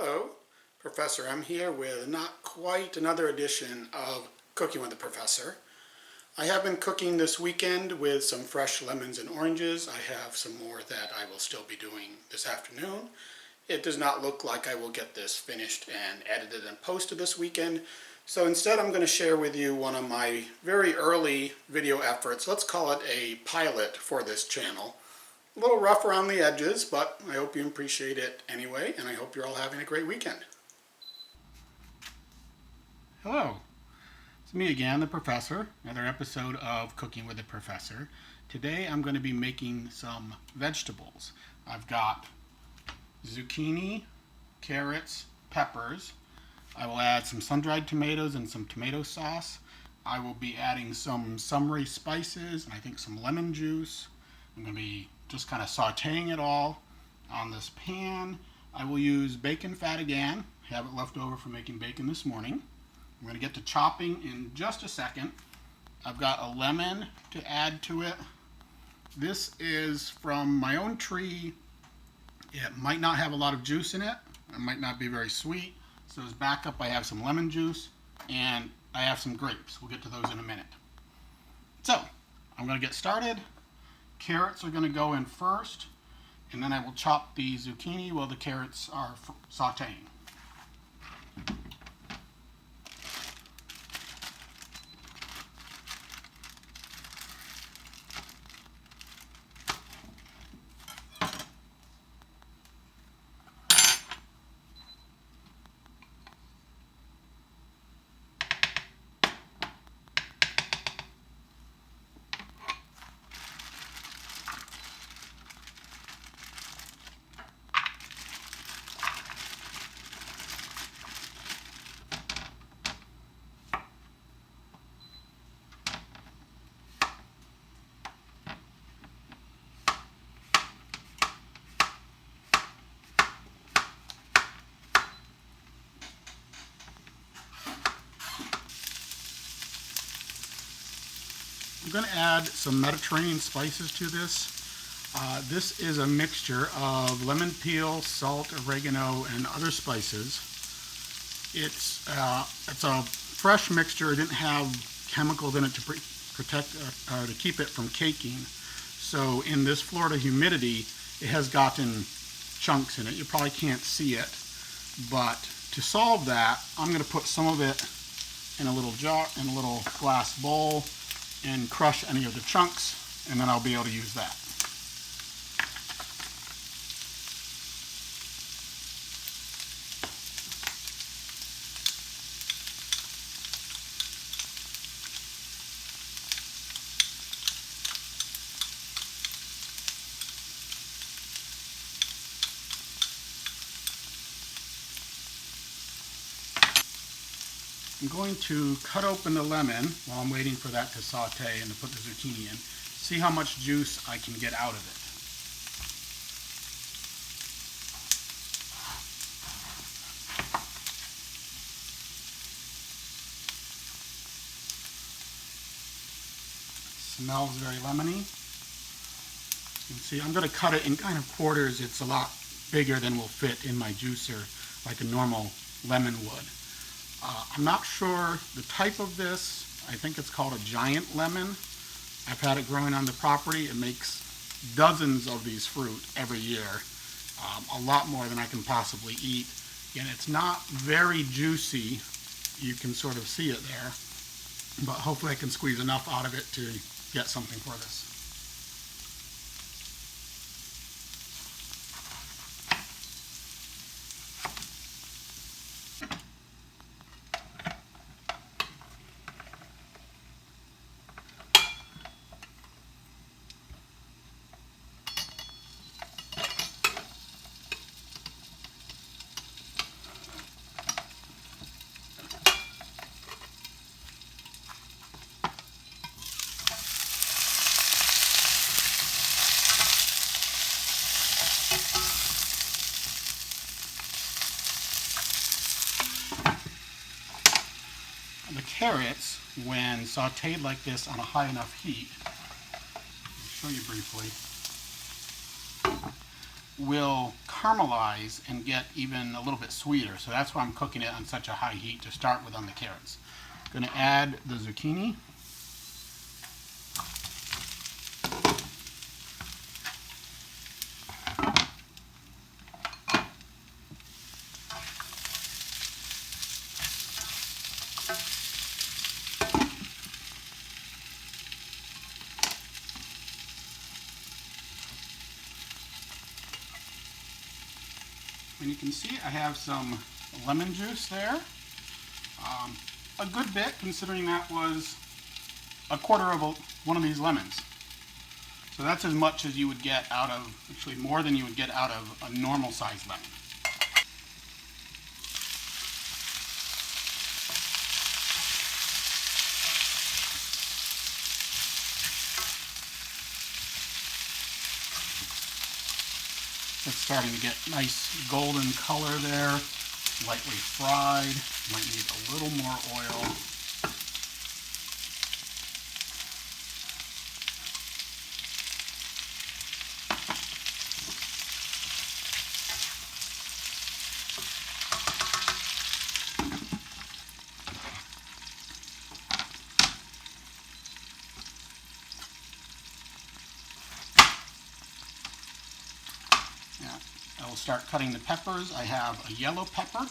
Hello, Professor M here with not quite another edition of Cooking with the Professor. I have been cooking this weekend with some fresh lemons and oranges. I have some more that I will still be doing this afternoon. It does not look like I will get this finished and edited and posted this weekend. So instead I'm going to share with you one of my very early video efforts. Let's call it a pilot for this channel. A little rough around the edges, but I hope you appreciate it anyway, and I hope you're all having a great weekend. Hello, it's me again, the Professor, another episode of Cooking with the Professor. Today I'm going to be making some vegetables. I've got zucchini, carrots, peppers. I will add some sun-dried tomatoes and some tomato sauce. I will be adding some summery spices and I think some lemon juice. I'm going to be just kind of sauteing it all on this pan. I will use bacon fat again. I have it left over from making bacon this morning. I'm going to get to chopping in just a second. I've got a lemon to add to it. This is from my own tree. It might not have a lot of juice in it. It might not be very sweet. So as backup, I have some lemon juice and I have some grapes. We'll get to those in a minute. So I'm going to get started. Carrots are going to go in first, and then I will chop the zucchini while the carrots are sauteing. I'm going to add some Mediterranean spices to this. This is a mixture of lemon peel, salt, oregano, and other spices. It's a fresh mixture. It didn't have chemicals in it to protect to keep it from caking. So in this Florida humidity, it has gotten chunks in it. You probably can't see it, but to solve that, I'm going to put some of it in a little jar, in a little glass bowl, and crush any of the chunks, and then I'll be able to use that. I'm going to cut open the lemon while I'm waiting for that to saute and to put the zucchini in. See how much juice I can get out of it. It smells very lemony. You can see I'm going to cut it in kind of quarters. It's a lot bigger than will fit in my juicer like a normal lemon would. I'm not sure the type of this. I think it's called a giant lemon. I've had it growing on the property. It makes dozens of these fruit every year, a lot more than I can possibly eat. And it's not very juicy. You can sort of see it there, but hopefully I can squeeze enough out of it to get something for this. The carrots, when sauteed like this on a high enough heat, I'll show you briefly, will caramelize and get even a little bit sweeter. So that's why I'm cooking it on such a high heat to start with on the carrots. I'm going to add the zucchini. And you can see I have some lemon juice there. A good bit, considering that was a quarter of one of these lemons. So that's as much as you would get out of, actually more than you would get out of a normal sized lemon. It's starting to get nice golden color there, lightly fried. Might need a little more oil. I will start cutting the peppers. I have a yellow pepper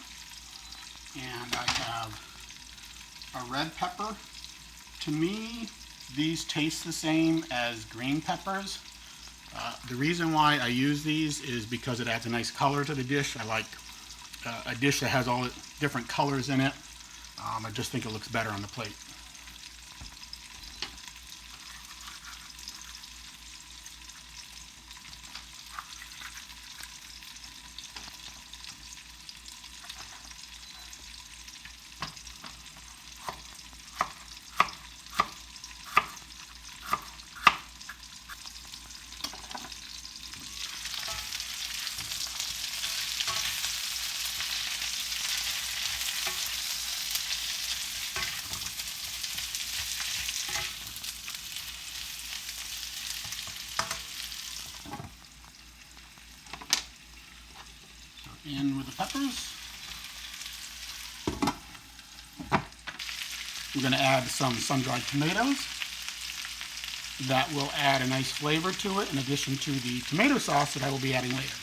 and I have a red pepper. To me, these taste the same as green peppers. The reason why I use these is because it adds a nice color to the dish. I like a dish that has all the different colors in it. I just think it looks better on the plate. In with the peppers. I'm going to add some sun-dried tomatoes. That will add a nice flavor to it in addition to the tomato sauce that I will be adding later.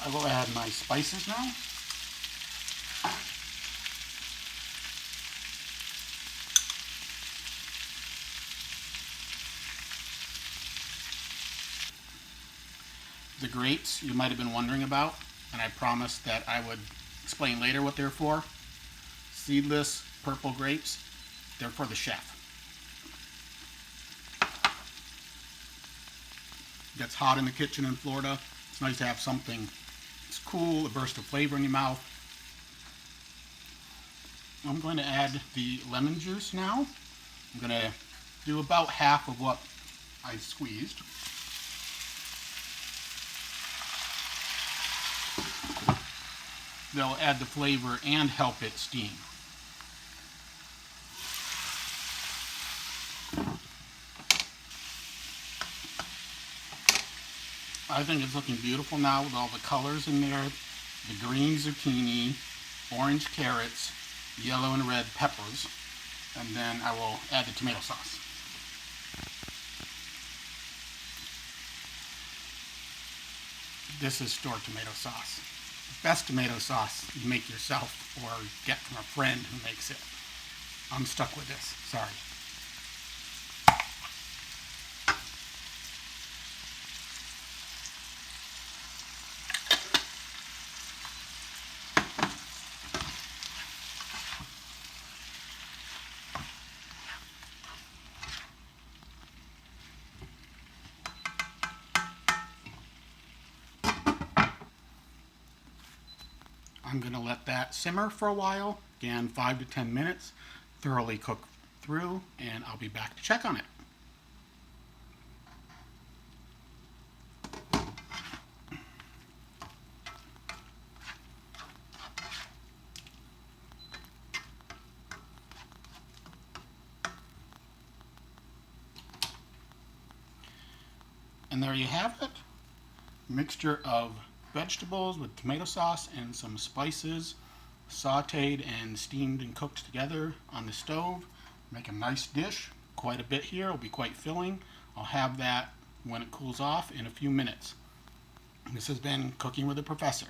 I will add my spices now. The grapes you might have been wondering about, and I promised that I would explain later what they're for. Seedless purple grapes, they're for the chef. It gets hot in the kitchen in Florida. It's nice to have something that's cool, a burst of flavor in your mouth. I'm going to add the lemon juice now. I'm going to do about half of what I squeezed. They'll add the flavor and help it steam. I think it's looking beautiful now with all the colors in there. The green zucchini, orange carrots, yellow and red peppers, and then I will add the tomato sauce. This is store tomato sauce. The best tomato sauce you make yourself or get from a friend who makes it. I'm stuck with this, sorry. I'm going to let that simmer for a while, again 5 to 10 minutes, thoroughly cook through, and I'll be back to check on it. And there you have it. Mixture of vegetables with tomato sauce and some spices, sauteed and steamed and cooked together on the stove. Make a nice dish. Quite a bit here. It'll be quite filling. I'll have that when it cools off in a few minutes. This has been Cooking with the Professor.